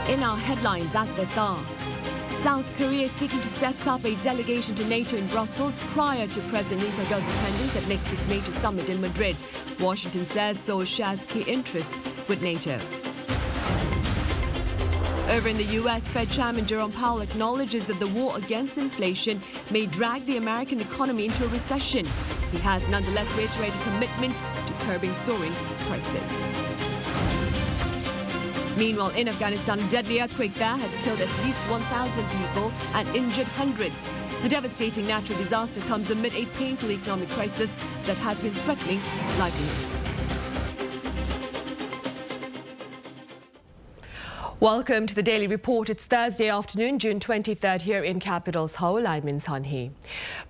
In our headlines at this hour, South Korea is seeking to set up a delegation to NATO in Brussels prior to President Yoon Suk-yeol's attendance at next week's NATO summit in Madrid. Washington says Seoul shares key interests with NATO. Over in the U.S., Fed Chairman Jerome Powell acknowledges that the war against inflation may drag the American economy into a recession. He has nonetheless reiterated commitment to curbing soaring prices. Meanwhile, in Afghanistan, a deadly earthquake there has killed at least 1,000 people and injured hundreds. The devastating natural disaster comes amid a painful economic crisis that has been threatening livelihoods. Welcome to the Daily Report. It's Thursday afternoon, June 23rd, here in capital Seoul. I'm Min Sun-hee.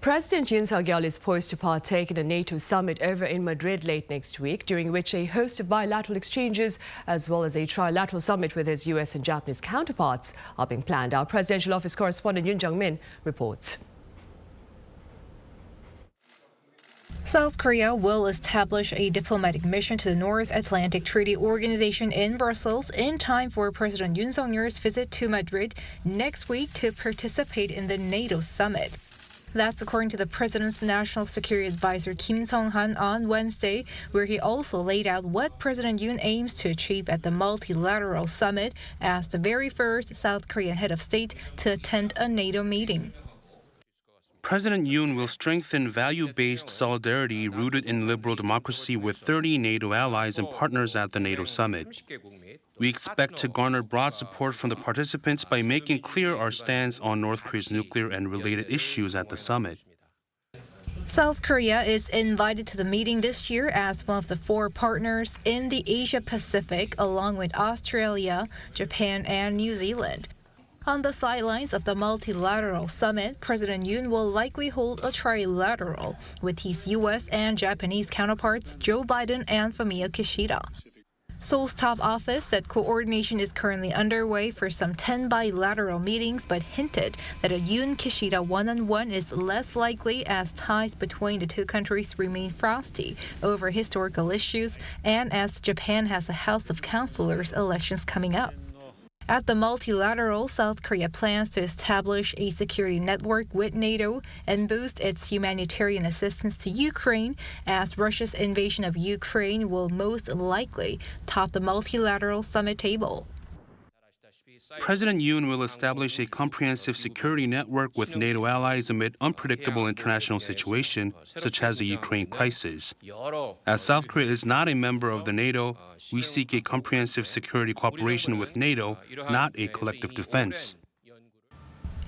President Yoon Suk-yeol is poised to partake in a NATO summit over in Madrid late next week, during which a host of bilateral exchanges, as well as a trilateral summit with his U.S. and Japanese counterparts, are being planned. Our presidential office correspondent Yoon Jung-min reports. South Korea will establish a diplomatic mission to the North Atlantic Treaty Organization in Brussels in time for President Yoon Suk-yeol's visit to Madrid next week to participate in the NATO summit. That's according to the president's national security advisor Kim Sung-han on Wednesday, where he also laid out what President Yoon aims to achieve at the multilateral summit as the very first South Korean head of state to attend a NATO meeting. President Yoon will strengthen value-based solidarity rooted in liberal democracy with 30 NATO allies and partners at the NATO summit. We expect to garner broad support from the participants by making clear our stance on North Korea's nuclear and related issues at the summit. South Korea is invited to the meeting this year as one of the 4 partners in the Asia-Pacific, along with Australia, Japan, and New Zealand. On the sidelines of the multilateral summit, President Yoon will likely hold a trilateral with his U.S. and Japanese counterparts Joe Biden and Fumio Kishida. Seoul's top office said coordination is currently underway for some 10 bilateral meetings, but hinted that a Yoon-Kishida one-on-one is less likely as ties between the two countries remain frosty over historical issues and as Japan has a House of Councilors elections coming up. At the multilateral, South Korea plans to establish a security network with NATO and boost its humanitarian assistance to Ukraine, as Russia's invasion of Ukraine will most likely top the multilateral summit table. President Yoon will establish a comprehensive security network with NATO allies amid unpredictable international situations, such as the Ukraine crisis. As South Korea is not a member of the NATO, we seek a comprehensive security cooperation with NATO, not a collective defense.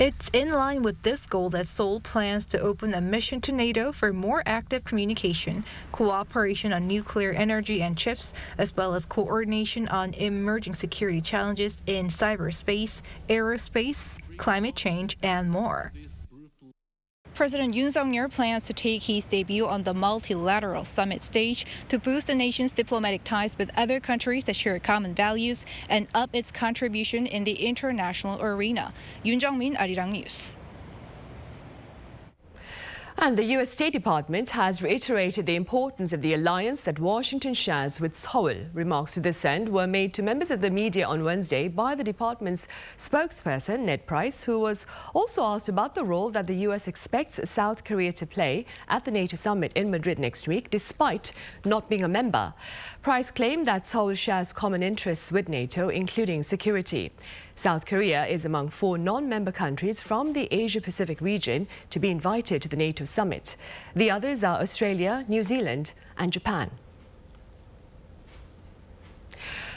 It's in line with this goal that Seoul plans to open a mission to NATO for more active communication, cooperation on nuclear energy and chips, as well as coordination on emerging security challenges in cyberspace, aerospace, climate change, and more. President Yoon Suk-yeol plans to take his debut on the multilateral summit stage to boost the nation's diplomatic ties with other countries that share common values and up its contribution in the international arena. Yoon Jung-min, Arirang News. And the U.S. State Department has reiterated the importance of the alliance that Washington shares with Seoul. Remarks to this end were made to members of the media on Wednesday by the department's spokesperson, Ned Price, who was also asked about the role that the U.S. expects South Korea to play at the NATO summit in Madrid next week, despite not being a member. Price claimed that Seoul shares common interests with NATO, including security. South Korea is among 4 non-member countries from the Asia-Pacific region to be invited to the NATO summit. The others are Australia, New Zealand, and Japan.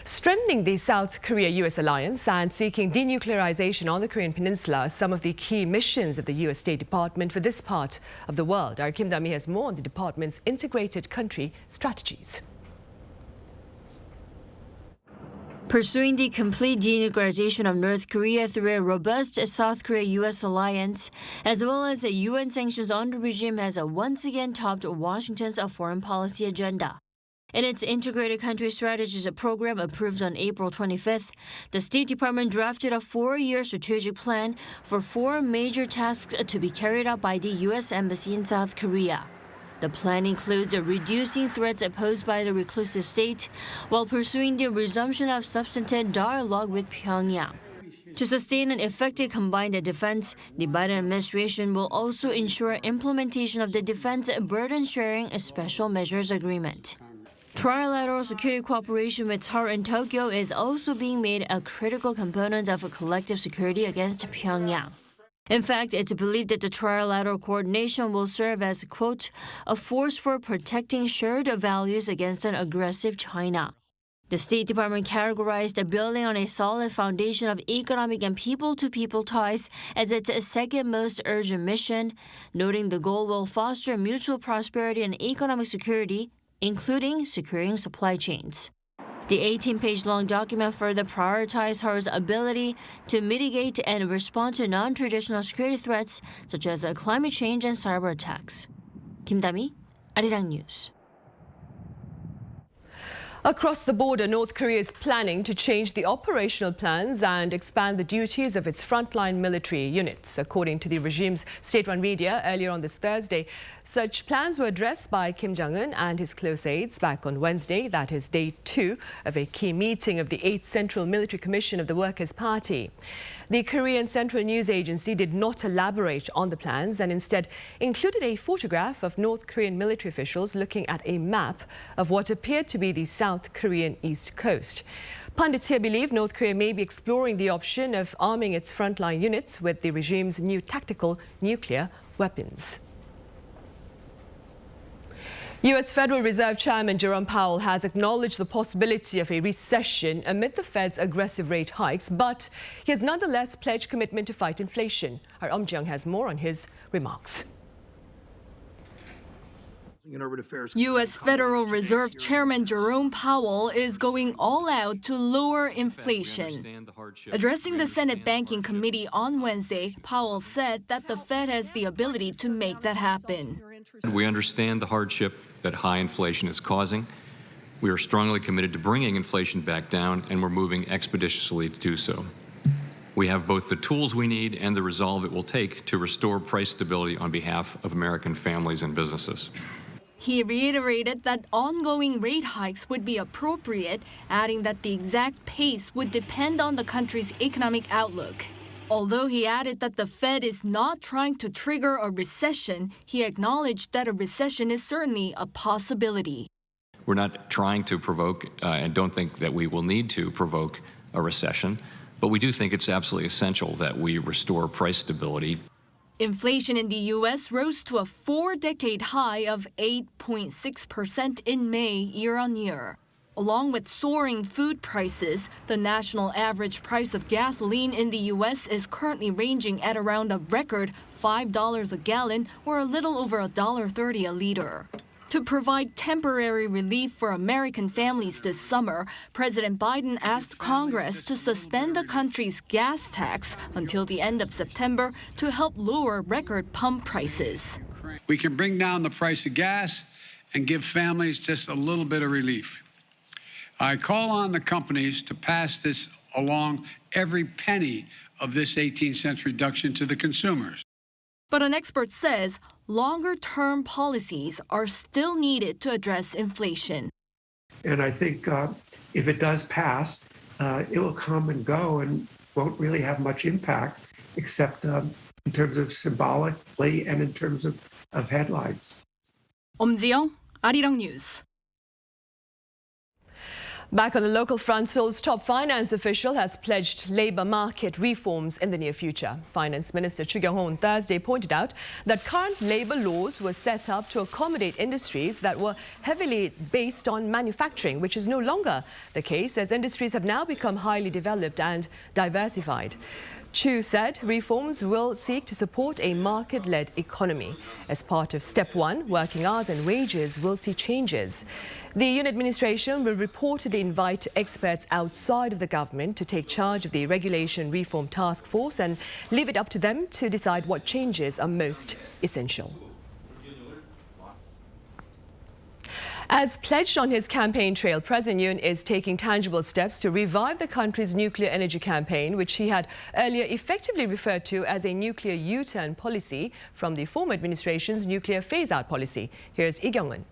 Strengthening the South Korea-U.S. alliance and seeking denuclearization on the Korean Peninsula are some of the key missions of the U.S. State Department for this part of the world. Our Kim Da-mi has more on the department's integrated country strategies. Pursuing the complete denuclearization of North Korea through a robust South Korea-U.S. alliance, as well as the UN sanctions on the regime, has once again topped Washington's foreign policy agenda. In its Integrated Country Strategies program approved on April 25th, the State Department drafted a 4-year strategic plan for 4 major tasks to be carried out by the U.S. Embassy in South Korea. The plan includes reducing threats posed by the reclusive state while pursuing the resumption of substantive dialogue with Pyongyang. To sustain an effective combined defense, the Biden administration will also ensure implementation of the Defense Burden Sharing Special Measures Agreement. Trilateral security cooperation with Seoul and Tokyo is also being made a critical component of collective security against Pyongyang. In fact, it's believed that the trilateral coordination will serve as, quote, a force for protecting shared values against an aggressive China. The State Department categorized the building on a solid foundation of economic and people-to-people ties as its second most urgent mission, noting the goal will foster mutual prosperity and economic security, including securing supply chains. The 18-page-long document further prioritized Seoul's ability to mitigate and respond to non-traditional security threats such as climate change and cyber attacks. Kim Da-mi, Arirang News. Across the border, North Korea is planning to change the operational plans and expand the duties of its frontline military units. According to the regime's state-run media earlier on this Thursday, such plans were addressed by Kim Jong-un and his close aides back on Wednesday. That is day 2 of a key meeting of the 8th Central Military Commission of the Workers' Party. The Korean Central News Agency did not elaborate on the plans and instead included a photograph of North Korean military officials looking at a map of what appeared to be the South Korean east coast. Pundits here believe North Korea may be exploring the option of arming its frontline units with the regime's new tactical nuclear weapons. U.S. Federal Reserve Chairman Jerome Powell has acknowledged the possibility of a recession amid the Fed's aggressive rate hikes, but he has nonetheless pledged commitment to fight inflation. Our Jeong has more on his remarks. U.S. Federal Reserve Chairman Jerome Powell is going all out to lower inflation. Addressing the Senate Banking Committee on Wednesday, Powell said that the Fed has the ability to make that happen. We understand the hardship that high inflation is causing. We are strongly committed to bringing inflation back down, and we're moving expeditiously to do so. We have both the tools we need and the resolve it will take to restore price stability on behalf of American families and businesses. He reiterated that ongoing rate hikes would be appropriate, adding that the exact pace would depend on the country's economic outlook. Although he added that the Fed is not trying to trigger a recession, he acknowledged that a recession is certainly a possibility. We're not trying to provoke and don't think that we will need to provoke a recession, but we do think it's absolutely essential that we restore price stability. Inflation in the U.S. rose to a 4-decade high of 8.6% in May year-on-year. Along with soaring food prices, the national average price of gasoline in the U.S. is currently ranging at around a record $5 a gallon or a little over $1.30 a liter. To provide temporary relief for American families this summer, President Biden asked Congress to suspend the country's gas tax until the end of September to help lower record pump prices. We can bring down the price of gas and give families just a little bit of relief. I call on the companies to pass this along, every penny of this 18-cent reduction to the consumers. But an expert says longer-term policies are still needed to address inflation. And I think if it does pass, it will come and go and won't really have much impact, except in terms of symbolically and in terms of headlines. Jeong, Arirang News. Back on the local front, Seoul's top finance official has pledged labor market reforms in the near future. Finance Minister Chu Kyung-ho on Thursday pointed out that current labor laws were set up to accommodate industries that were heavily based on manufacturing, which is no longer the case as industries have now become highly developed and diversified. Chu said reforms will seek to support a market-led economy. As part of Step 1, working hours and wages will see changes. The Yoon administration will reportedly invite experts outside of the government to take charge of the regulation reform task force and leave it up to them to decide what changes are most essential. As pledged on his campaign trail, President Yoon is taking tangible steps to revive the country's nuclear energy campaign, which he had earlier effectively referred to as a nuclear U-turn policy from the former administration's nuclear phase-out policy. Here's Lee Kyung-eun.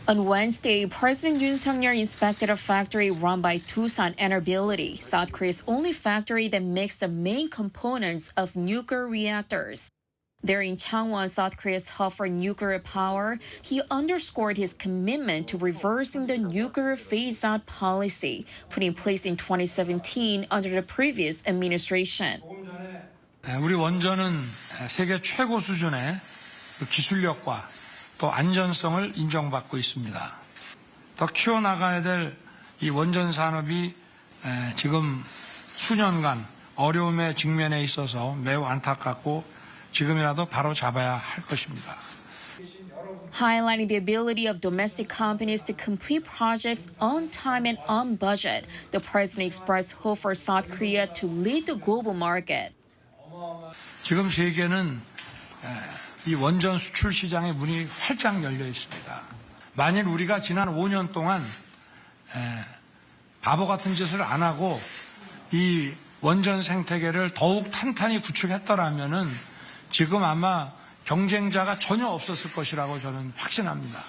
On Wednesday, President Yoon Suk-yeol inspected a factory run by Doosan Enerbility, South Korea's only factory that makes the main components of nuclear reactors. There in Changwon, South Korea's hub for nuclear power, he underscored his commitment to reversing the nuclear phase-out policy put in place in 2017 under the previous administration. 우리 원전은 세계 최고 수준의 기술력과 또 안전성을 인정받고 있습니다. 더 키워나가야 될 이 원전 산업이 지금 수년간 어려움에 직면해 있어서 매우 안타깝고 지금이라도 바로 잡아야 할 것입니다. Highlighting the ability of domestic companies to complete projects on time and on budget, the president expressed hope for South Korea to lead the global market. 지금 세계는 이 원전 수출 시장의 문이 활짝 열려 있습니다. 만일 우리가 지난 5년 동안 바보 같은 짓을 안 하고 이 원전 생태계를 더욱 탄탄히 구축했더라면은 지금 아마 경쟁자가 전혀 없었을 것이라고 저는 확신합니다.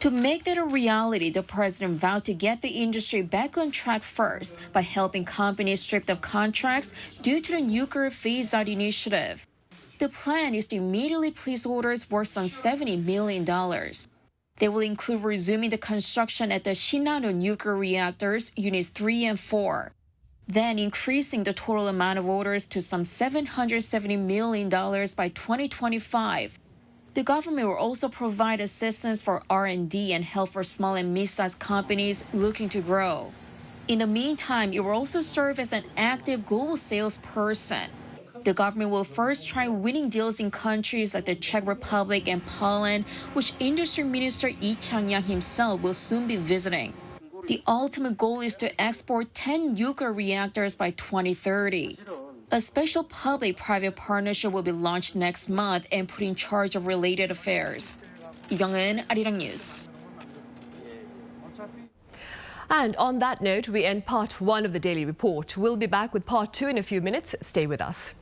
To make that a reality, the president vowed to get the industry back on track first by helping companies stripped of contracts due to the nuclear phase-out initiative. The plan is to immediately place orders worth some $70 million. They will include resuming the construction at the Shinano nuclear reactors, units 3 and 4. Then increasing the total amount of orders to some $770 million by 2025. The government will also provide assistance for R&D and help for small and mid-sized companies looking to grow. In the meantime, it will also serve as an active global salesperson. The government will first try winning deals in countries like the Czech Republic and Poland, which Industry Minister Lee Chang-yang himself will soon be visiting. The ultimate goal is to export 10 nuclear reactors by 2030. A special public-private partnership will be launched next month and put in charge of related affairs. Lee Kyung-eun, Arirang News. And on that note, we end part 1 of the Daily Report. We'll be back with part 2 in a few minutes. Stay with us.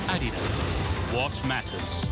Arirang, what matters?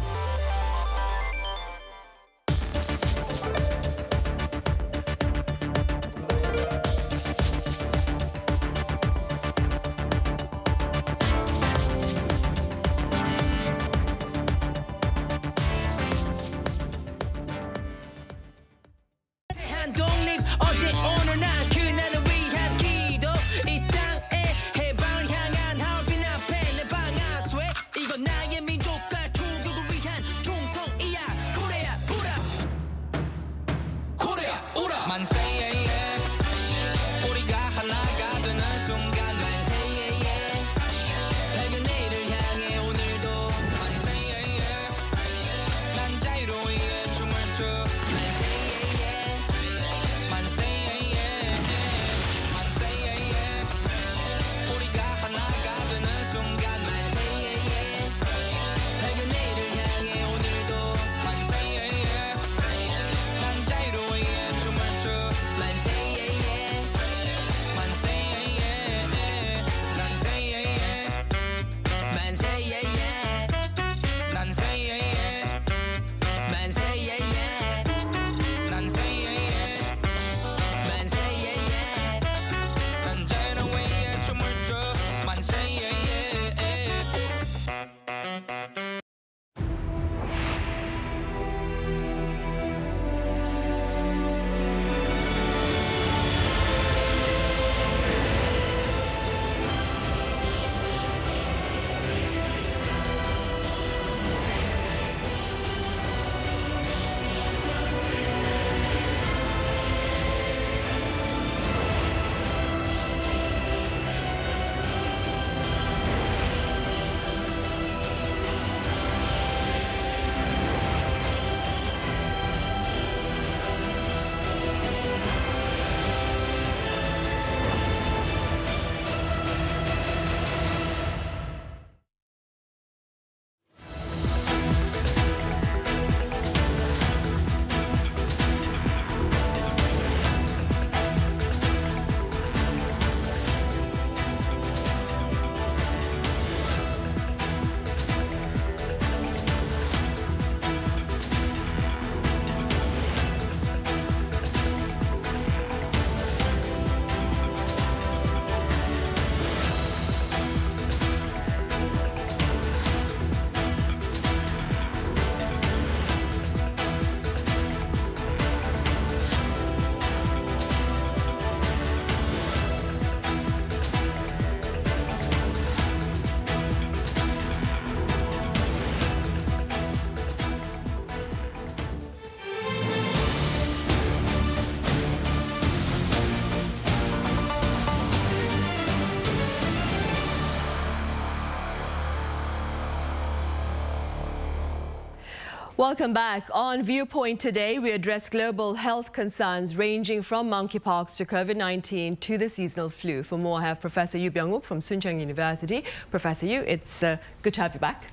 Welcome back. On Viewpoint today, we address global health concerns ranging from monkeypox to COVID-19 to the seasonal flu. For more, I have Professor Yoo Byung-wook from Soonchang University. Professor Yoo, it's good to have you back.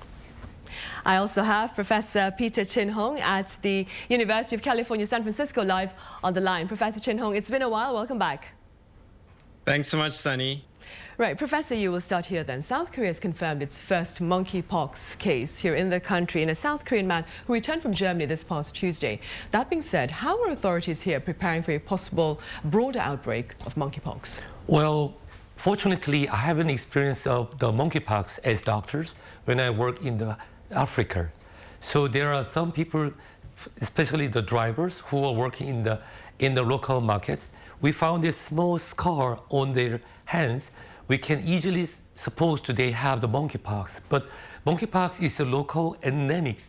I also have Professor Peter Chin-Hong at the University of California, San Francisco live on the line. Professor Chin-Hong, it's been a while. Welcome back. Thanks so much, Sunny. Right, Professor Yoo, will start here then. South Korea has confirmed its first monkeypox case here in the country in a South Korean man who returned from Germany this past Tuesday. That being said, how are authorities here preparing for a possible broader outbreak of monkeypox? Well, fortunately, I haven't experienced the monkeypox as doctors when I work in Africa. So there are some people, especially the drivers who are working in the local markets. We found a small scar on their hands. We can easily suppose they have the monkeypox, but monkeypox is a local endemic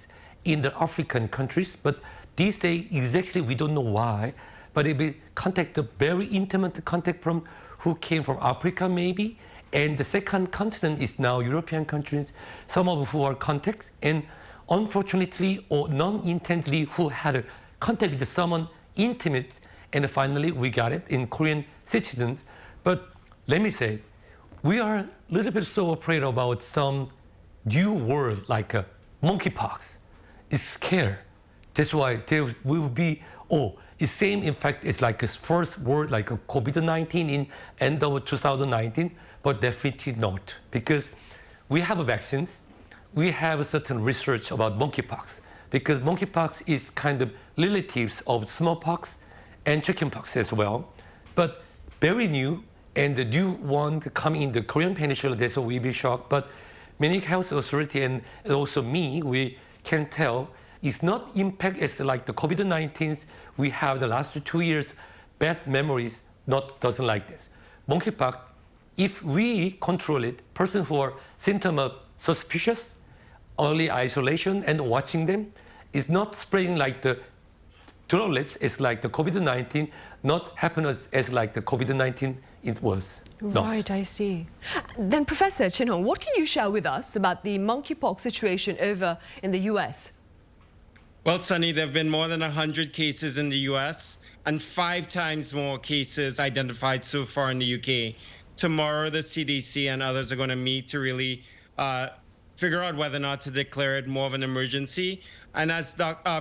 in the African countries. But these days, exactly we don't know why, but it will contact the very intimate contact from who came from Africa maybe, and the second continent is now European countries, some of who are contacts, and unfortunately or non-intently who had a contact with someone intimate, and finally we got it in Korean citizens. But let me say, we are a little bit so afraid about some new word like monkeypox. It's scary. That's why there will be, it's same in fact it's like a first word like a COVID-19 in end of 2019, but definitely not. Because we have vaccines, we have a certain research about monkeypox, because monkeypox is kind of relatives of smallpox and chickenpox as well, but very new. And the new one coming in the Korean Peninsula, that's why we be shocked. But many health authority and also me, we can tell it's not impact as like the COVID-19 we have the last 2 years, bad memories, doesn't like this. Monkeypox, if we control it, person who are symptom of suspicious, early isolation and watching them, is not spreading like the droplets, it's like the COVID-19, not happen as like the COVID-19 it was. Right, I see. Then, Professor Chin-Hong, what can you share with us about the monkeypox situation over in the U.S.? Well, Sunny, there have been more than 100 cases in the U.S. and 5 times more cases identified so far in the U.K. Tomorrow, the CDC and others are going to meet to really figure out whether or not to declare it more of an emergency. And as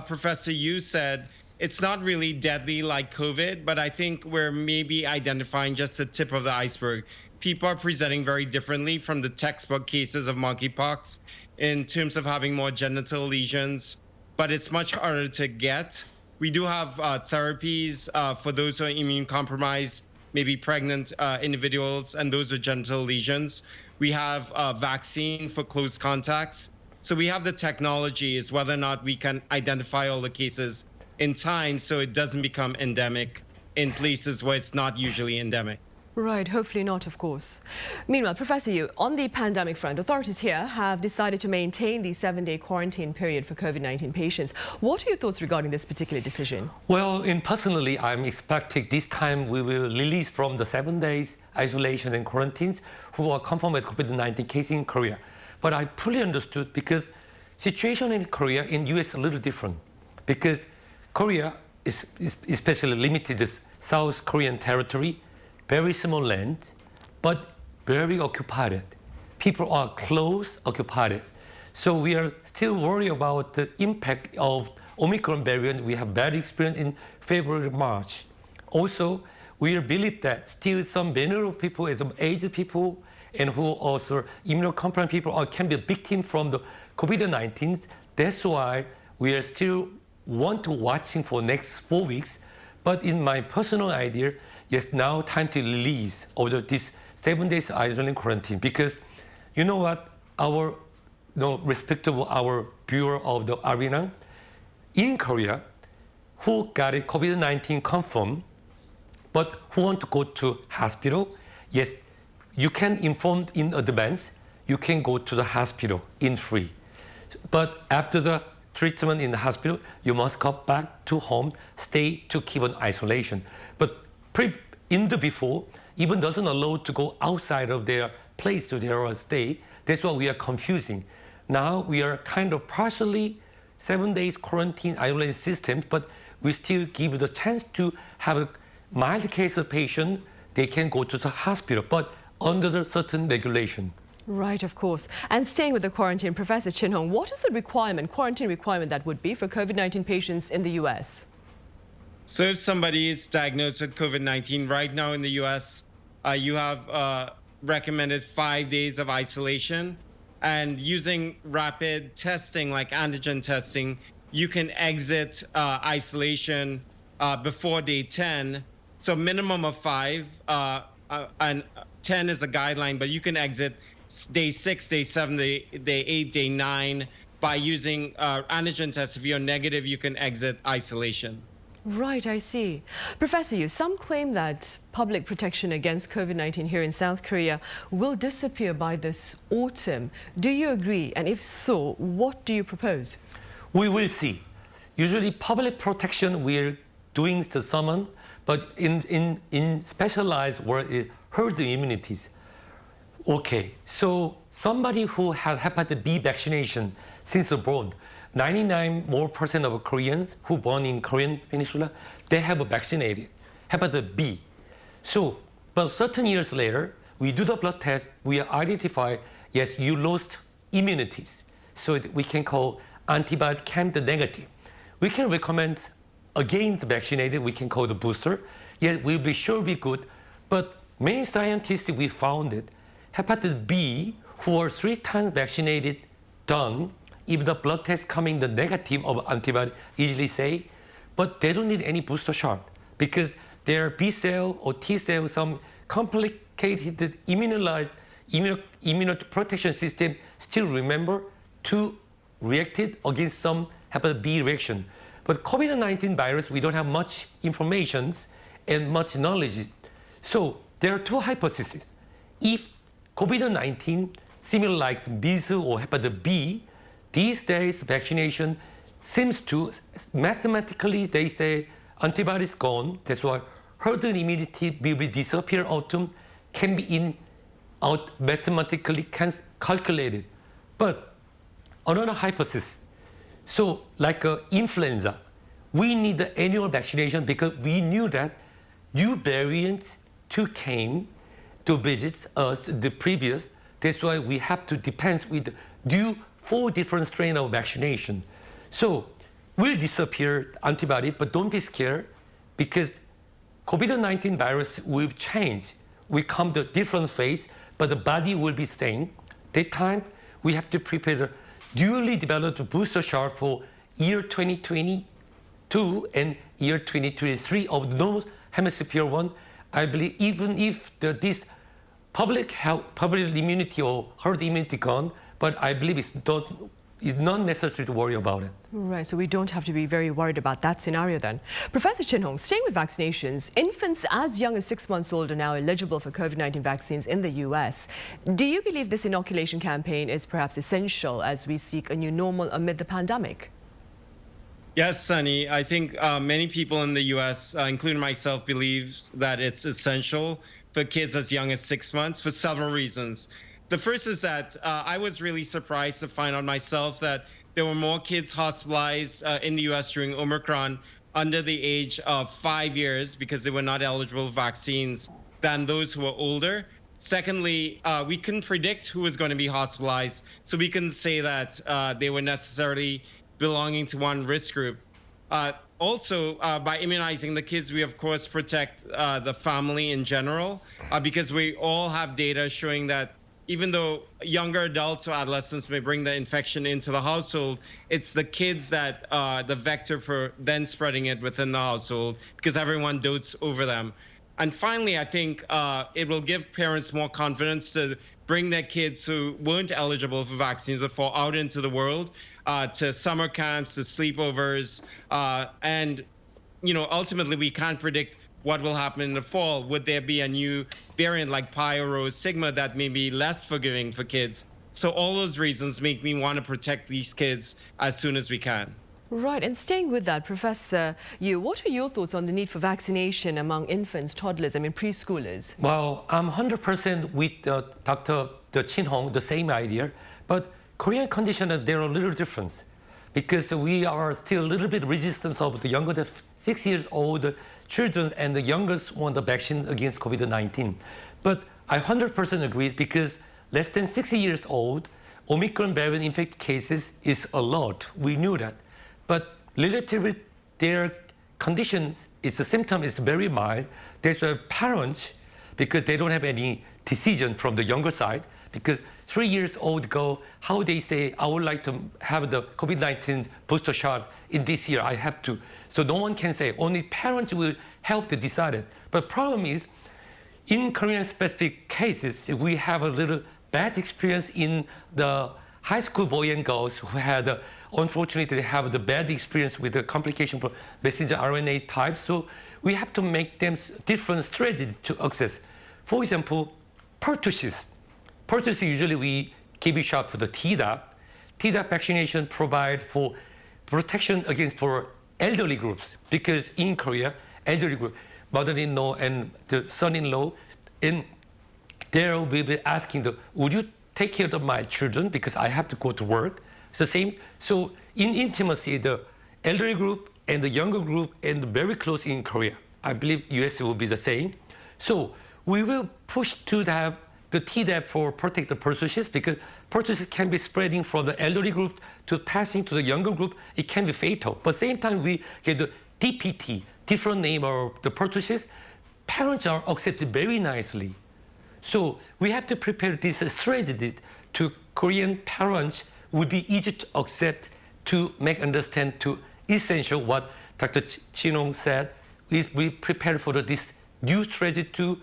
Professor Yoo said, it's not really deadly like COVID, but I think we're maybe identifying just the tip of the iceberg. People are presenting very differently from the textbook cases of monkeypox in terms of having more genital lesions, but it's much harder to get. We do have therapies for those who are immune compromised, maybe pregnant individuals, and those with genital lesions. We have a vaccine for close contacts. So we have the technology, is whether or not we can identify all the cases in time so it doesn't become endemic in places where it's not usually endemic. Right, hopefully not, of course. Meanwhile, Professor Yoo, on the pandemic front, authorities here have decided to maintain the 7-day quarantine period for COVID-19 patients. What are your thoughts regarding this particular decision? Well, personally, I'm expecting this time we will release from the 7 days isolation and quarantines who are confirmed with COVID-19 case in Korea. But I fully understood because situation in Korea and US a little different, because Korea is especially limited to South Korean territory, very small land, but very occupied. People are close occupied. So we are still worried about the impact of Omicron variant. We have bad experience in February, March. Also, we believe that still some vulnerable people, some aged people, and who also immunocompromised people can be victim from the COVID-19. That's why we are still want to watching for next 4 weeks, but in my personal idea, yes, now time to release over this 7 days isolation quarantine, because you know what, our respectable our viewer of the Arirang in Korea, who got it COVID-19 confirmed, but who want to go to hospital, yes, you can inform in advance, you can go to the hospital in free, but after the treatment in the hospital, you must come back to home, stay to keep on isolation. But in the before, even doesn't allow to go outside of their place to their stay. That's why we are confusing. Now we are kind of partially 7 days quarantine isolation system, but we still give the chance to have a mild case of patient, they can go to the hospital, but under the certain regulation. Right, of course. And staying with the quarantine, Professor Chin Hong, what is the quarantine requirement that would be for COVID-19 patients in the U.S.? So if somebody is diagnosed with COVID-19 right now in the U.S., you have recommended 5 days of isolation. And using rapid testing like antigen testing, you can exit isolation before day 10. So minimum of 5, and 10 is a guideline, but you can exit day 6, day 7, day 8, day 9 by using antigen tests. If you're negative, you can exit isolation. Right, I see. Professor Yu, some claim that public protection against COVID-19 here in South Korea will disappear by this autumn. Do you agree? And if so, what do you propose? We will see. Usually public protection we're doing the summer, but in specialized where it herd immunities. Okay, so somebody who had hepatitis B vaccination since born, 99% more of Koreans who born in Korean Peninsula, they have vaccinated hepatitis B. So, but certain years later, we do the blood test, we identify, yes, you lost immunities. So we can call antibody count negative. We can recommend against vaccinated, we can call the booster. Yes, we'll be sure be good, but many scientists, we found it, hepatitis B, who are 3 times vaccinated, done, even the blood test coming the negative of antibody, easily say, but they don't need any booster shot because their B cell or T cell, some complicated immunoprotection system still remember to react it against some hepatitis B reaction. But COVID-19 virus, we don't have much information and much knowledge. So there are 2 hypotheses. If COVID-19 similar like measles or hepatitis B, these days vaccination seems to, mathematically they say antibodies gone, that's why herd immunity will disappear autumn, can be mathematically calculated. But another hypothesis, so like influenza, we need the annual vaccination because we knew that new variants too came to visit us the previous. That's why we have to depend with new 4 different strains of vaccination. So will disappear antibody, but don't be scared because COVID-19 virus will change. We come to different phase, but the body will be staying. That time we have to prepare the newly developed booster shot for year 2022 and year 2023 of the northern hemisphere one. I believe even if this public health, public immunity or herd immunity gone, but I believe it's not necessary to worry about it. Right, so we don't have to be very worried about that scenario then. Professor Chin Hong, staying with vaccinations, infants as young as 6 months old are now eligible for COVID-19 vaccines in the U.S. Do you believe this inoculation campaign is perhaps essential as we seek a new normal amid the pandemic? Yes, Sunny. I think many people in the U.S., including myself, believes that it's essential for kids as young as 6 months for several reasons. The first is that I was really surprised to find out myself that there were more kids hospitalized in the U.S. during Omicron under the age of 5 years because they were not eligible for vaccines than those who were older. Secondly, we couldn't predict who was going to be hospitalized, so we couldn't say that they were necessarily belonging to one risk group. Also, by immunizing the kids, we of course protect the family in general because we all have data showing that even though younger adults or adolescents may bring the infection into the household, it's the kids that the vector for then spreading it within the household because everyone dotes over them. And finally, I think it will give parents more confidence to bring their kids who weren't eligible for vaccines before out into the world, to summer camps, to sleepovers, and ultimately we can't predict what will happen in the fall. Would there be a new variant like Pi or Rho Sigma that may be less forgiving for kids? So all those reasons make me want to protect these kids as soon as we can. Right, and staying with that, Professor Yu, what are your thoughts on the need for vaccination among infants, toddlers, preschoolers? Well, I'm 100% with Dr. Chin Hong, the same idea, but Korean condition, there are little difference. because we are still a little bit resistant of the younger than 6 years old children and the youngest want the vaccine against COVID-19. But I 100% agree because less than 60 years old, Omicron variant infected cases is a lot. We knew that. But relatively their conditions, the symptom is very mild. That's why parents, because they don't have any decision from the younger side, because 3 years old ago, how they say, I would like to have the COVID-19 booster shot in this year, I have to. So no one can say, only parents will help to decide it. But problem is, in Korean specific cases, we have a little bad experience in the high school boy and girls who had, unfortunately, have the bad experience with the complication for messenger RNA type. So we have to make them different strategy to access. For example, pertussis. Pertussis usually we give a shot for the Tdap. Tdap vaccination provide for protection against for elderly groups because in Korea, elderly group, mother-in-law and the son-in-law, and they will be asking, would you take care of my children because I have to go to work? It's the same. So in intimacy, the elderly group and the younger group and very close in Korea. I believe US will be the same. So we will push to have the Tdap for protect the pertussis because pertussis can be spreading from the elderly group to passing to the younger group. It can be fatal. But same time, we get the DPT, different name of the pertussis. Parents are accepted very nicely. So we have to prepare this strategy to Korean parents would be easy to accept, to make understand, to essential what Dr. Chin-Hong said, is we prepare for this new strategy to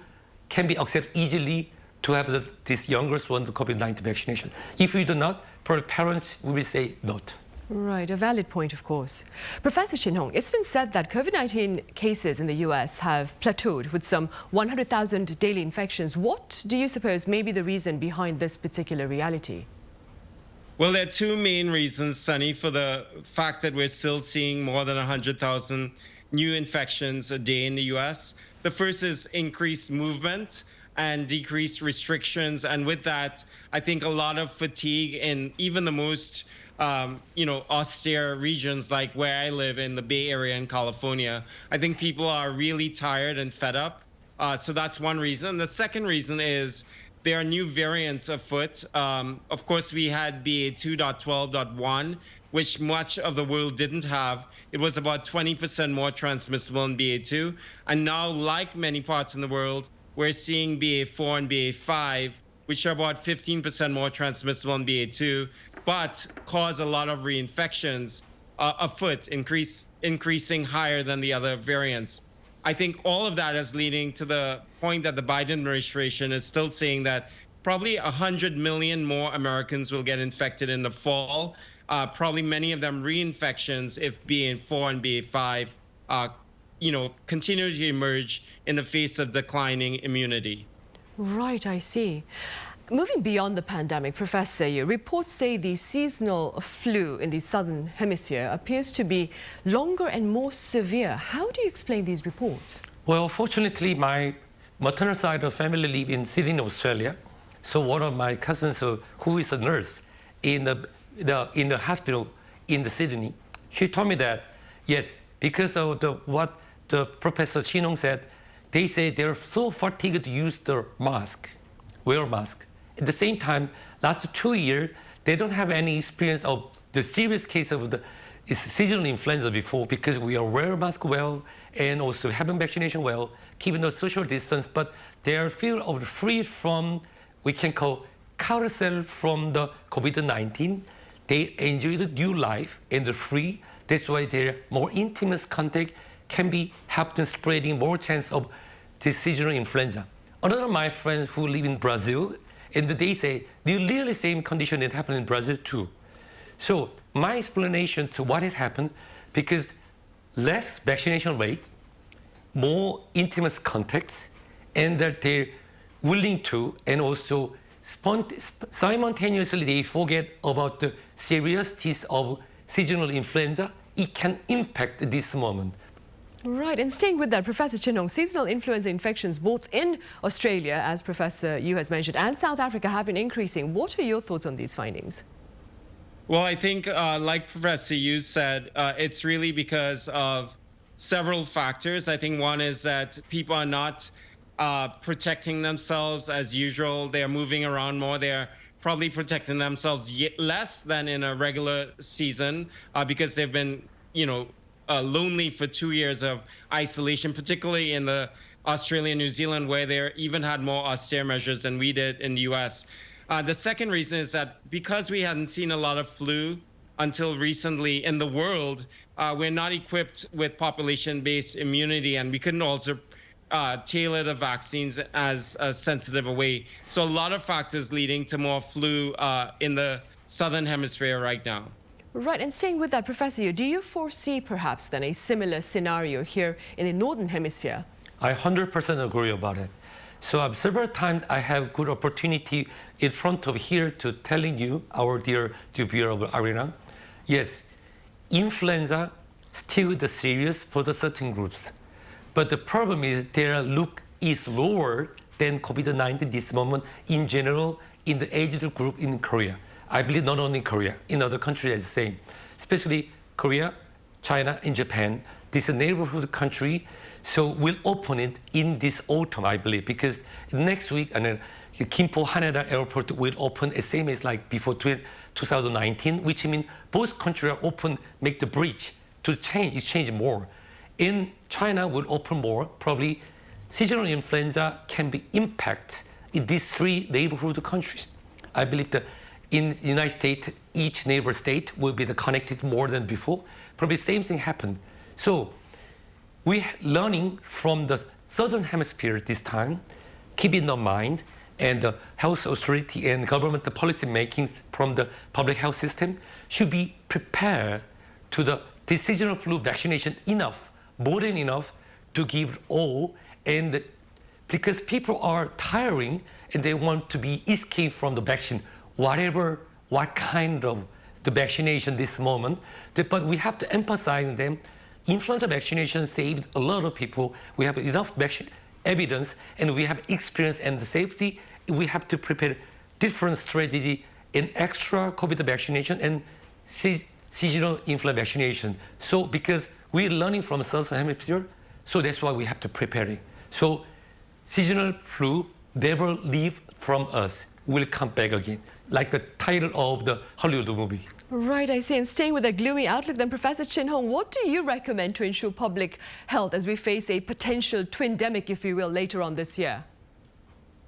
can be accepted easily to have this youngest one, the COVID-19 vaccination. If we do not, parents will say not. Right, a valid point, of course. Professor Chin-Hong, it's been said that COVID-19 cases in the US have plateaued with some 100,000 daily infections. What do you suppose may be the reason behind this particular reality? Well, there are two main reasons, Sunny, for the fact that we're still seeing more than 100,000 new infections a day in the US. The first is increased movement and decreased restrictions. And with that, I think a lot of fatigue in even the most austere regions like where I live in the Bay Area in California. I think people are really tired and fed up. So that's one reason. The second reason is there are new variants afoot. Of course, we had BA2.12.1, which much of the world didn't have. It was about 20% more transmissible in BA2. And now, like many parts in the world, we're seeing BA4 and BA5, which are about 15% more transmissible in BA2, but cause a lot of reinfections afoot, increasing higher than the other variants. I think all of that is leading to the point that the Biden administration is still saying that probably 100 million more Americans will get infected in the fall, probably many of them reinfections if BA4 and BA5 continue to emerge in the face of declining immunity. Right, I see. Moving beyond the pandemic, Professor, reports say the seasonal flu in the southern hemisphere appears to be longer and more severe. How do you explain these reports? Well, fortunately, my maternal side of family live in Sydney, Australia. So one of my cousins, who is a nurse in the hospital in the Sydney, she told me that, yes, because of what the Professor Chin-Hong said, they say they're so fatigued to use the mask, wear mask. At the same time, last 2 years, they don't have any experience of the serious case of the seasonal influenza before because we are wear mask well and also having vaccination well, keeping the social distance, but they are feel of free from, we can call carousel from the COVID-19. They enjoy the new life and the free. That's why their more intimate contact can be helped in spreading more chance of this seasonal influenza. Another of my friends who live in Brazil, and they say the really same condition that happened in Brazil too. So my explanation to what had happened, because less vaccination rate, more intimate contacts, and that they're willing to, and also simultaneously they forget about the seriousness of seasonal influenza, it can impact this moment. Right, and staying with that, Professor Chin-Hong, seasonal influenza infections both in Australia, as Professor Yu has mentioned, and South Africa have been increasing. What are your thoughts on these findings? Well, I think, like Professor Yu said, it's really because of several factors. I think one is that people are not protecting themselves as usual. They're moving around more. They're probably protecting themselves less than in a regular season because they've been, lonely for 2 years of isolation, particularly in the Australia, New Zealand, where they even had more austere measures than we did in the U.S. The second reason is that because we hadn't seen a lot of flu until recently in the world, we're not equipped with population-based immunity, and we couldn't also tailor the vaccines as a sensitive a way. So a lot of factors leading to more flu in the southern hemisphere right now. Right, and staying with that, Professor Yu, do you foresee perhaps then a similar scenario here in the northern hemisphere? I 100% agree about it. So several times I have good opportunity in front of here to telling you, our dear viewer of Arirang, yes, influenza still the serious for the certain groups. But the problem is their look is lower than COVID-19 this moment in general in the aged group in Korea. I believe not only Korea, in other countries it's the same. Especially Korea, China, and Japan. This is a neighborhood country, so we'll open it in this autumn, I believe, because next week, and then Kimpo Haneda Airport will open the same as like before 2019, which means both countries are open, make the bridge to change more. In China will open more, probably seasonal influenza can be impact in these three neighborhood countries. I believe that in the United States, each neighbor state will be connected more than before. Probably same thing happened. So we're learning from the southern hemisphere this time, keep in mind, and the health authority and government the policy making from the public health system should be prepared to the seasonal flu vaccination enough, more than enough to give all, and because people are tiring and they want to be escaped from the vaccine, what kind of the vaccination this moment, but we have to emphasize them. Influenza vaccination saved a lot of people. We have enough evidence and we have experience and the safety. We have to prepare different strategy in extra COVID vaccination and seasonal influenza vaccination. So because we're learning from southern hemisphere, so that's why we have to prepare it. So seasonal flu never leave from us, will come back again, like the title of the Hollywood movie. Right, I see. And staying with a gloomy outlook, then Professor Chin Hong, what do you recommend to ensure public health as we face a potential twindemic, if you will, later on this year?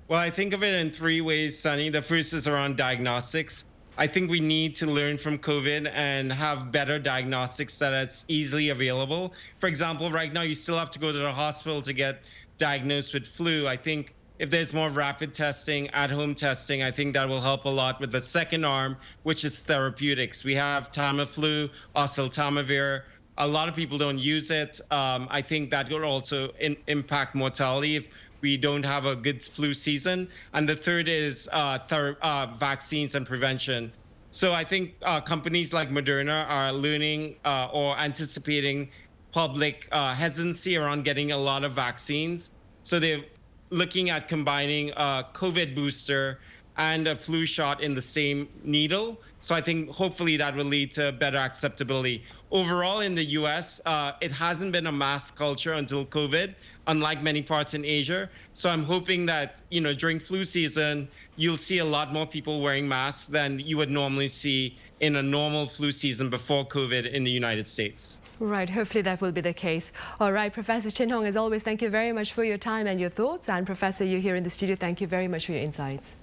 Well, I think of it in three ways, Sunny. The first is around diagnostics. I think we need to learn from COVID and have better diagnostics that is easily available. For example, right now you still have to go to the hospital to get diagnosed with flu. I think if there's more rapid testing, at-home testing, I think that will help a lot with the second arm, which is therapeutics. We have Tamiflu, oseltamivir. A lot of people don't use it. I think that will also impact mortality if we don't have a good flu season. And the third is vaccines and prevention. So I think companies like Moderna are learning or anticipating public hesitancy around getting a lot of vaccines. So they're looking at combining a COVID booster and a flu shot in the same needle. So I think hopefully that will lead to better acceptability. Overall in the US, it hasn't been a mask culture until COVID, unlike many parts in Asia. So I'm hoping that, during flu season, you'll see a lot more people wearing masks than you would normally see in a normal flu season before COVID in the United States. Right, hopefully that will be the case. All right, Professor Chin Hong, as always, thank you very much for your time and your thoughts. And Professor Yu here in the studio, thank you very much for your insights.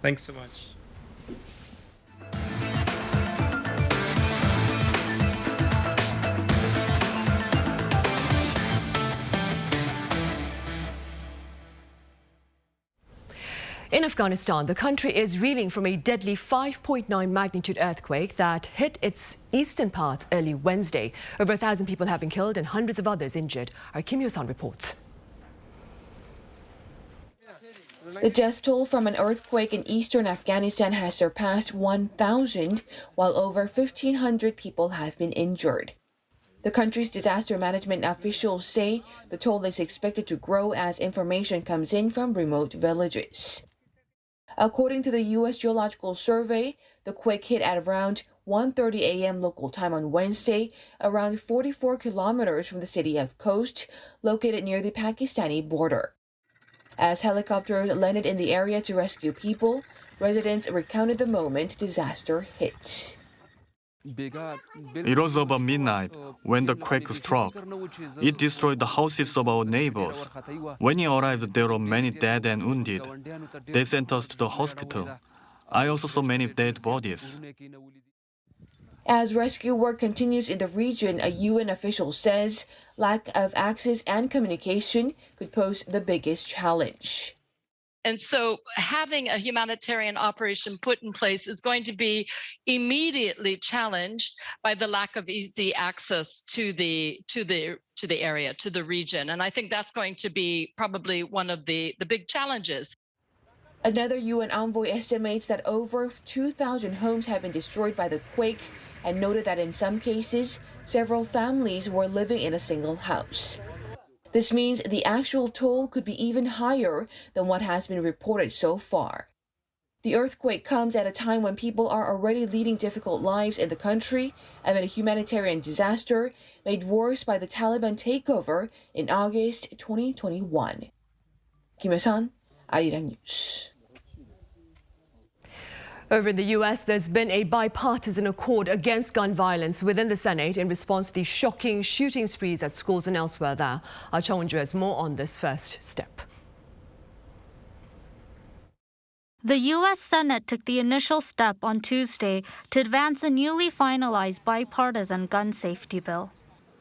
Thanks so much. In Afghanistan, the country is reeling from a deadly 5.9 magnitude earthquake that hit its eastern parts early Wednesday. Over 1,000 people have been killed and hundreds of others injured. Our Kim Yo-san reports. The death toll from an earthquake in eastern Afghanistan has surpassed 1,000, while over 1,500 people have been injured. The country's disaster management officials say the toll is expected to grow as information comes in from remote villages. According to the U.S. Geological Survey, the quake hit at around 1:30 a.m. local time on Wednesday, around 44 kilometers from the city of Khost, located near the Pakistani border. As helicopters landed in the area to rescue people, residents recounted the moment disaster hit. It was about midnight when the quake struck. It destroyed the houses of our neighbors. When we arrived, there were many dead and wounded. They sent us to the hospital. I also saw many dead bodies. As rescue work continues in the region, a UN official says lack of access and communication could pose the biggest challenge. And so having a humanitarian operation put in place is going to be immediately challenged by the lack of easy access to the area, to the region. And I think that's going to be probably one of the big challenges. Another UN envoy estimates that over 2,000 homes have been destroyed by the quake and noted that in some cases, several families were living in a single house. This means the actual toll could be even higher than what has been reported so far. The earthquake comes at a time when people are already leading difficult lives in the country amid a humanitarian disaster made worse by the Taliban takeover in August 2021. Kim Hye-sun, Arirang News. Over in the U.S., there's been a bipartisan accord against gun violence within the Senate in response to the shocking shooting sprees at schools and elsewhere there. Our Chong-Ju has more on this first step. The U.S. Senate took the initial step on Tuesday to advance a newly finalized bipartisan gun safety bill.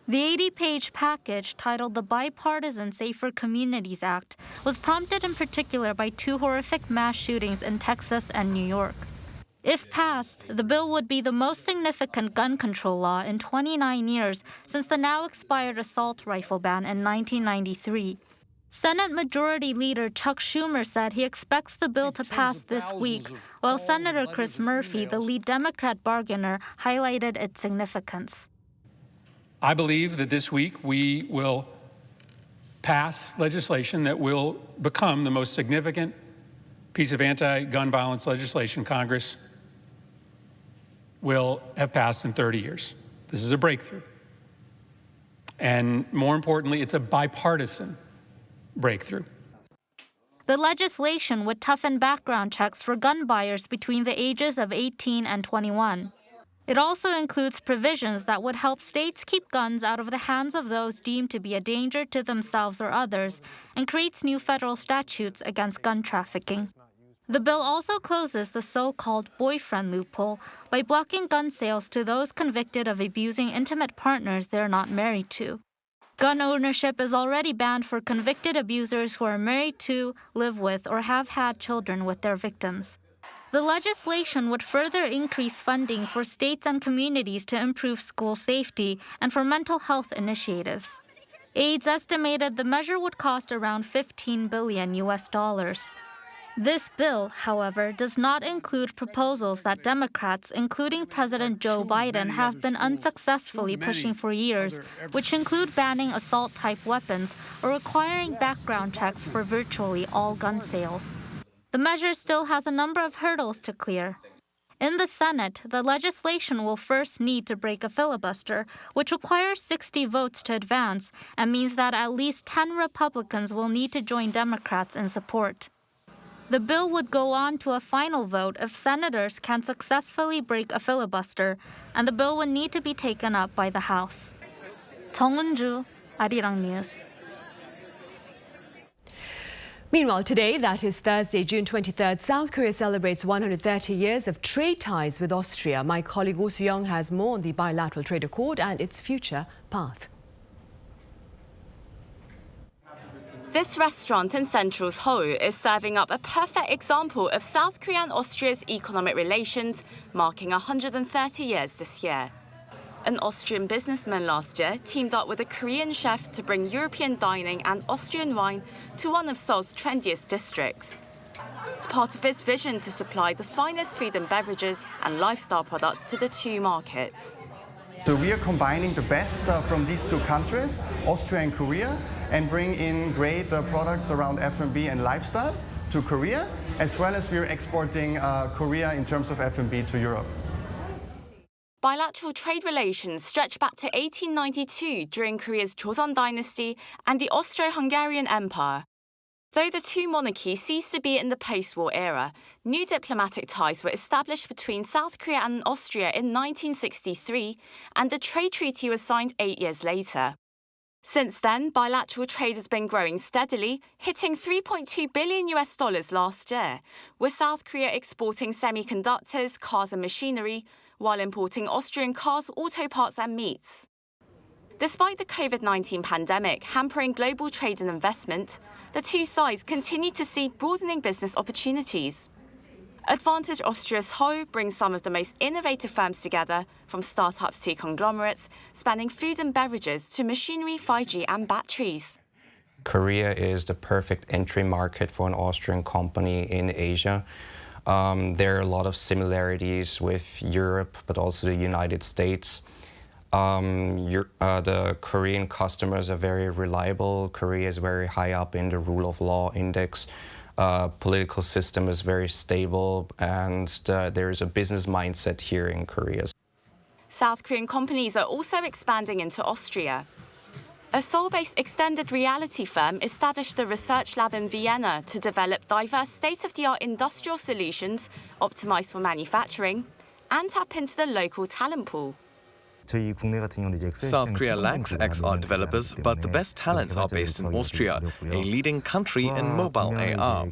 The 80-page package, titled the Bipartisan Safer Communities Act, was prompted in particular by two horrific mass shootings in Texas and New York. If passed, the bill would be the most significant gun control law in 29 years since the now-expired assault rifle ban in 1993. Senate Majority Leader Chuck Schumer said he expects the bill to pass this week, while Senator Chris Murphy, the lead Democrat bargainer, highlighted its significance. I believe that this week we will pass legislation that will become the most significant piece of anti-gun violence legislation Congress will have passed in 30 years. This is a breakthrough. And more importantly, it's a bipartisan breakthrough. The legislation would toughen background checks for gun buyers between the ages of 18 and 21. It also includes provisions that would help states keep guns out of the hands of those deemed to be a danger to themselves or others, and creates new federal statutes against gun trafficking. The bill also closes the so-called boyfriend loophole by blocking gun sales to those convicted of abusing intimate partners they're not married to. Gun ownership is already banned for convicted abusers who are married to, live with, or have had children with their victims. The legislation would further increase funding for states and communities to improve school safety and for mental health initiatives. AIDS estimated the measure would cost around $15 billion. This bill, however, does not include proposals that Democrats, including President Joe Biden, have been unsuccessfully pushing for years, which include banning assault-type weapons or requiring background checks for virtually all gun sales. The measure still has a number of hurdles to clear. In the Senate, the legislation will first need to break a filibuster, which requires 60 votes to advance and means that at least 10 Republicans will need to join Democrats in support. The bill would go on to a final vote if senators can successfully break a filibuster, and the bill would need to be taken up by the House. Chong-Ju, Arirang News. Meanwhile, today, that is Thursday, June 23rd, South Korea celebrates 130 years of trade ties with Austria. My colleague Oh Soo-young has more on the bilateral trade accord and its future path. This restaurant in central Seoul is serving up a perfect example of South Korea and Austria's economic relations, marking 130 years this year. An Austrian businessman last year teamed up with a Korean chef to bring European dining and Austrian wine to one of Seoul's trendiest districts. It's part of his vision to supply the finest food and beverages and lifestyle products to the two markets. So we are combining the best from these two countries, Austria and Korea, and bring in great products around F&B and lifestyle. to Korea, as well as we're exporting Korea in terms of F&B to Europe. Bilateral trade relations stretch back to 1892 during Korea's Joseon dynasty and the Austro-Hungarian Empire. Though the two monarchies ceased to be in the post-war era, new diplomatic ties were established between South Korea and Austria in 1963, and a trade treaty was signed 8 years later. Since then, bilateral trade has been growing steadily, hitting $3.2 billion last year, with South Korea exporting semiconductors, cars and machinery, while importing Austrian cars, auto parts and meats. Despite the COVID-19 pandemic hampering global trade and investment, the two sides continue to see broadening business opportunities. Advantage Austria's Seoul brings some of the most innovative firms together, from startups to conglomerates, spanning food and beverages to machinery, 5G and batteries. Korea is the perfect entry market for an Austrian company in Asia. There are a lot of similarities with Europe, but also the United States. The Korean customers are very reliable. Korea is very high up in the rule of law index. Political system is very stable, and there is a business mindset here in Korea. South Korean companies are also expanding into Austria. A Seoul-based extended reality firm established a research lab in Vienna to develop diverse state-of-the-art industrial solutions optimized for manufacturing and tap into the local talent pool. South Korea lacks XR developers, but the best talents are based in Austria, a leading country in mobile AR.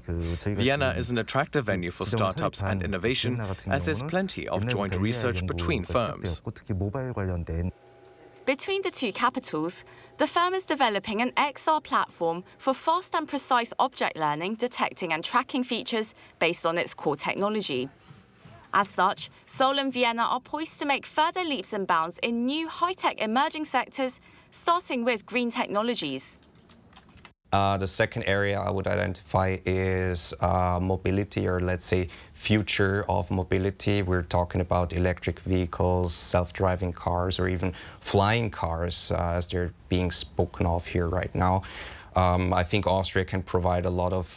Vienna is an attractive venue for startups and innovation, as there's plenty of joint research between firms. Between the two capitals, the firm is developing an XR platform for fast and precise object learning, detecting and tracking features based on its core technology. As such, Seoul and Vienna are poised to make further leaps and bounds in new high-tech emerging sectors, starting with green technologies. The second area I would identify is mobility, or let's say future of mobility. We're talking about electric vehicles, self-driving cars, or even flying cars, as they're being spoken of here right now. I think Austria can provide a lot of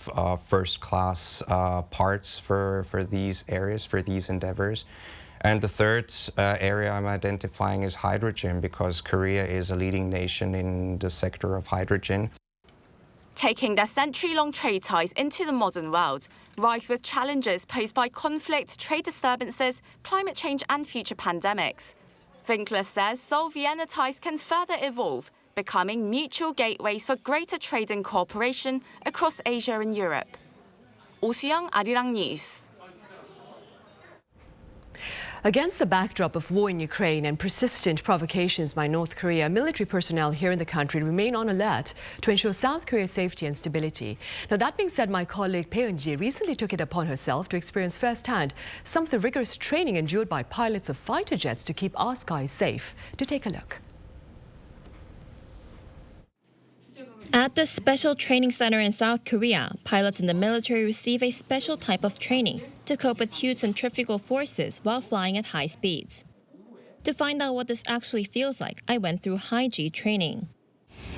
first-class parts for these areas, for these endeavors. And the third area I'm identifying is hydrogen, because Korea is a leading nation in the sector of hydrogen. Taking their century-long trade ties into the modern world, rife with challenges posed by conflict, trade disturbances, climate change and future pandemics. Winkler says Seoul-Vienna ties can further evolve, becoming mutual gateways for greater trade and cooperation across Asia and Europe. Oh Soo-young, Arirang News. Against the backdrop of war in Ukraine and persistent provocations by North Korea, military personnel here in the country remain on alert to ensure South Korea's safety and stability. Now, that being said, my colleague Pei Eun-ji recently took it upon herself to experience firsthand some of the rigorous training endured by pilots of fighter jets to keep our skies safe. To take a look. At the Special Training Center in South Korea, pilots in the military receive a special type of training to cope with huge centrifugal forces while flying at high speeds. To find out what this actually feels like, I went through high-G training.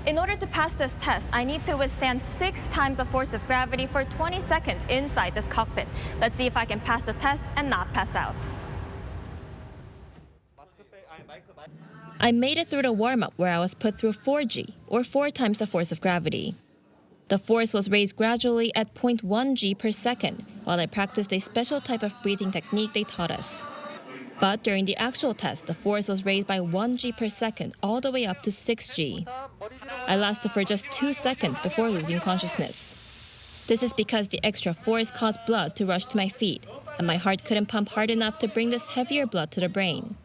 In order to pass this test, I need to withstand 6 times the force of gravity for 20 seconds inside this cockpit. Let's see if I can pass the test and not pass out. I made it through the warm-up where I was put through 4G, or 4 times the force of gravity. The force was raised gradually at 0.1 G per second while I practiced a special type of breathing technique they taught us. But during the actual test, the force was raised by 1 G per second all the way up to 6 G. I lasted for just 2 seconds before losing consciousness. This is because the extra force caused blood to rush to my feet, and my heart couldn't pump hard enough to bring this heavier blood to the brain.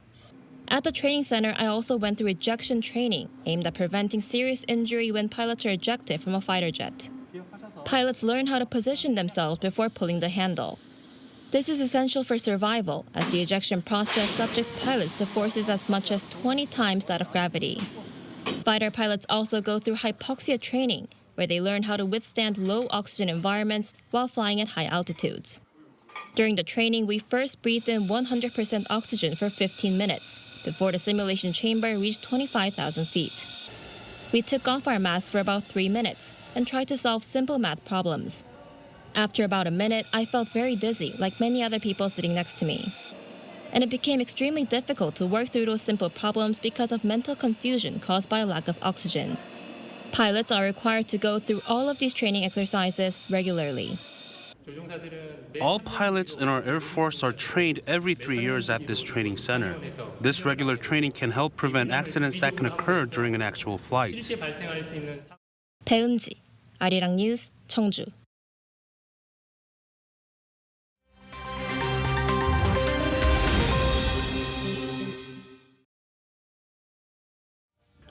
At the training center, I also went through ejection training, aimed at preventing serious injury when pilots are ejected from a fighter jet. Pilots learn how to position themselves before pulling the handle. This is essential for survival, as the ejection process subjects pilots to forces as much as 20 times that of gravity. Fighter pilots also go through hypoxia training, where they learn how to withstand low oxygen environments while flying at high altitudes. During the training, we first breathed in 100% oxygen for 15 minutes, before the simulation chamber reached 25,000 feet. We took off our masks for about 3 minutes and tried to solve simple math problems. After about a minute, I felt very dizzy, like many other people sitting next to me. And it became extremely difficult to work through those simple problems because of mental confusion caused by a lack of oxygen. Pilots are required to go through all of these training exercises regularly. All pilots in our Air Force are trained every 3 years at this training center. This regular training can help prevent accidents that can occur during an actual flight. 배은지, 아리랑 뉴스, 청주.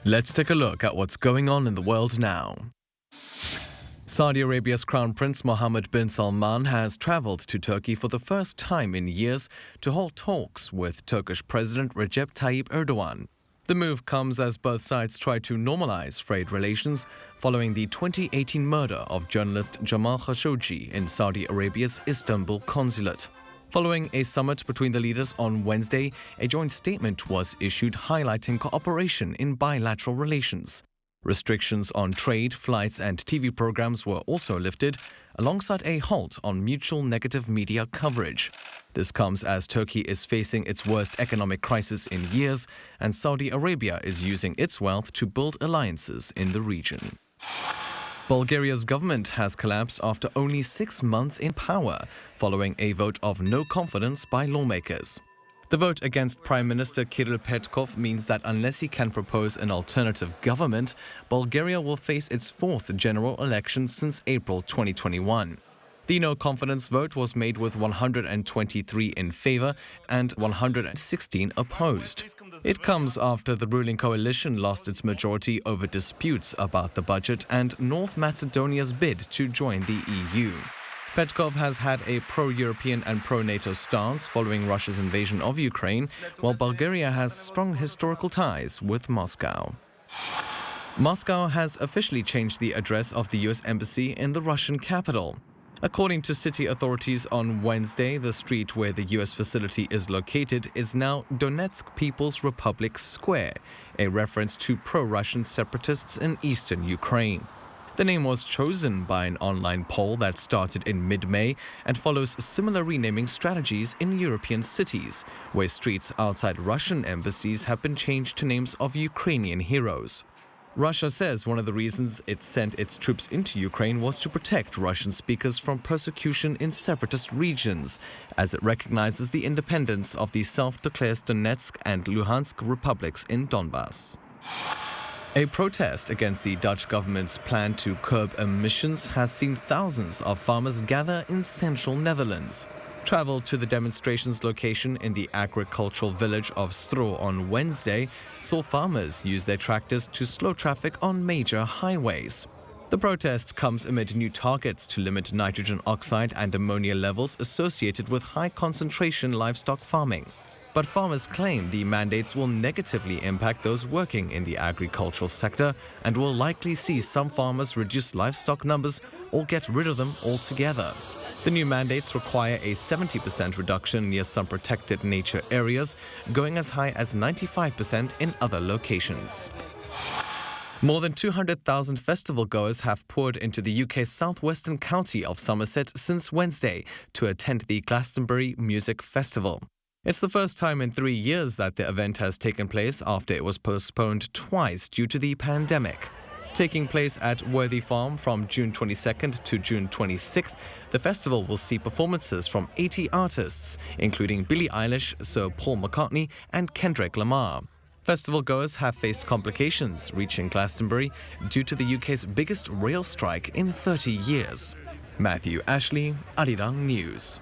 Let's take a look at what's going on in the world now. Saudi Arabia's Crown Prince Mohammed bin Salman has traveled to Turkey for the first time in years to hold talks with Turkish President Recep Tayyip Erdogan. The move comes as both sides try to normalize trade relations following the 2018 murder of journalist Jamal Khashoggi in Saudi Arabia's Istanbul consulate. Following a summit between the leaders on Wednesday, a joint statement was issued highlighting cooperation in bilateral relations. Restrictions on trade, flights and TV programs were also lifted, alongside a halt on mutual negative media coverage. This comes as Turkey is facing its worst economic crisis in years, and Saudi Arabia is using its wealth to build alliances in the region. Bulgaria's government has collapsed after only 6 months in power, following a vote of no confidence by lawmakers. The vote against Prime Minister Kirill Petkov means that unless he can propose an alternative government, Bulgaria will face its 4th general election since April 2021. The no-confidence vote was made with 123 in favor and 116 opposed. It comes after the ruling coalition lost its majority over disputes about the budget and North Macedonia's bid to join the EU. Petkov has had a pro-European and pro-NATO stance following Russia's invasion of Ukraine, while Bulgaria has strong historical ties with Moscow. Moscow has officially changed the address of the U.S. embassy in the Russian capital. According to city authorities on Wednesday, the street where the U.S. facility is located is now Donetsk People's Republic Square, a reference to pro-Russian separatists in eastern Ukraine. The name was chosen by an online poll that started in mid-May and follows similar renaming strategies in European cities, where streets outside Russian embassies have been changed to names of Ukrainian heroes. Russia says one of the reasons it sent its troops into Ukraine was to protect Russian speakers from persecution in separatist regions, as it recognizes the independence of the self-declared Donetsk and Luhansk republics in Donbass. A protest against the Dutch government's plan to curb emissions has seen thousands of farmers gather in central Netherlands. Travel to the demonstration's location in the agricultural village of Stro on Wednesday saw farmers use their tractors to slow traffic on major highways. The protest comes amid new targets to limit nitrogen oxide and ammonia levels associated with high-concentration livestock farming. But farmers claim the mandates will negatively impact those working in the agricultural sector and will likely see some farmers reduce livestock numbers or get rid of them altogether. The new mandates require a 70% reduction near some protected nature areas, going as high as 95% in other locations. More than 200,000 festival goers have poured into the UK's southwestern county of Somerset since Wednesday to attend the Glastonbury Music Festival. It's the first time in 3 years that the event has taken place after it was postponed twice due to the pandemic. Taking place at Worthy Farm from June 22nd to June 26th, the festival will see performances from 80 artists, including Billie Eilish, Sir Paul McCartney and Kendrick Lamar. Festival goers have faced complications reaching Glastonbury due to the UK's biggest rail strike in 30 years. Matthew Ashley, Arirang News.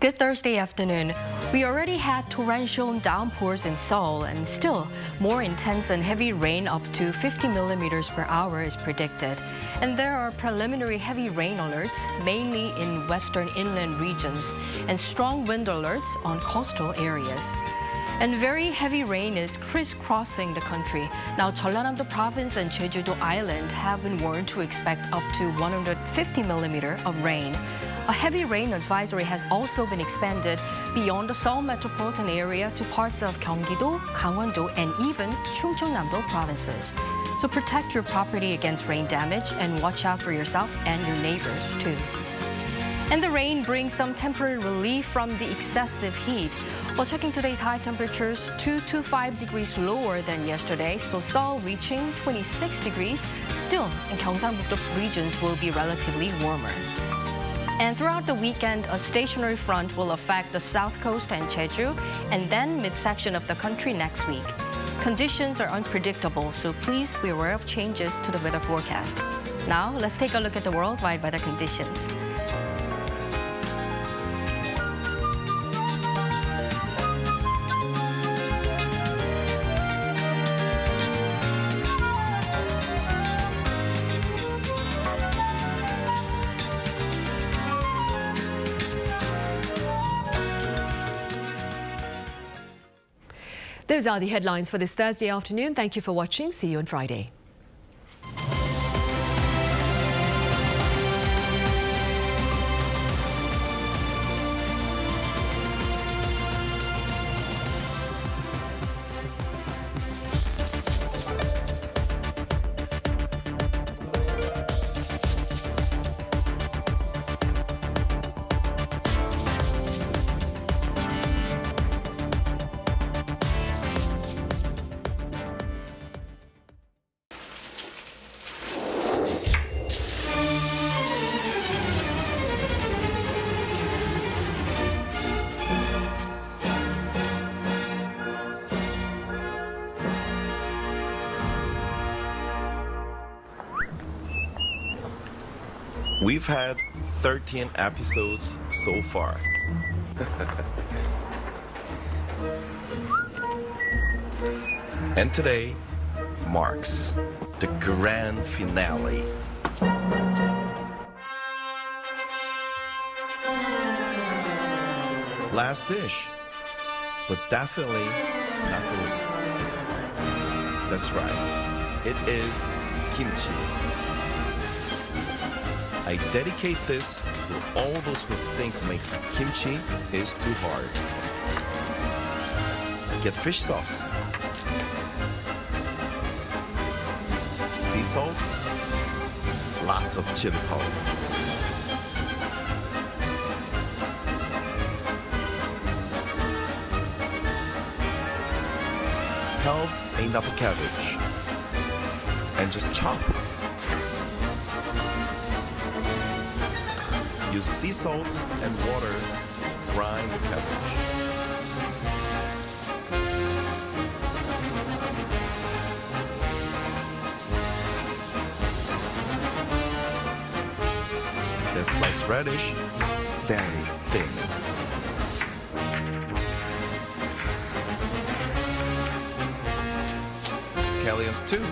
Good Thursday afternoon. We already had torrential downpours in Seoul, and still more intense and heavy rain up to 50 millimeters per hour is predicted. And there are preliminary heavy rain alerts, mainly in western inland regions, and strong wind alerts on coastal areas. And very heavy rain is crisscrossing the country. Now, Jeollanam-do province and Jeju-do Island have been warned to expect up to 150 millimeters of rain. A heavy rain advisory has also been expanded beyond the Seoul metropolitan area to parts of Gyeonggi-do, Gangwon-do, and even Chungcheongnam-do provinces. So protect your property against rain damage and watch out for yourself and your neighbors too. And the rain brings some temporary relief from the excessive heat. While checking today's high temperatures, 2 to 5 degrees lower than yesterday, so Seoul reaching 26 degrees. Still, in Gyeongsangbuk-do regions will be relatively warmer. And throughout the weekend, a stationary front will affect the south coast and Jeju, and then midsection of the country next week. Conditions are unpredictable, so please be aware of changes to the weather forecast. Now, let's take a look at the worldwide weather conditions. Those are the headlines for this Thursday afternoon. Thank you for watching. See you on Friday. We've had 13 episodes so far. And today marks the grand finale. Last dish, but definitely not the least. That's right, it is kimchi. I dedicate this to all those who think making kimchi is too hard. Get fish sauce, sea salt, lots of chili powder. Halve a apple cabbage and just chop. Use sea salt and water to grind the cabbage. Then slice radish very thin. Scallions too.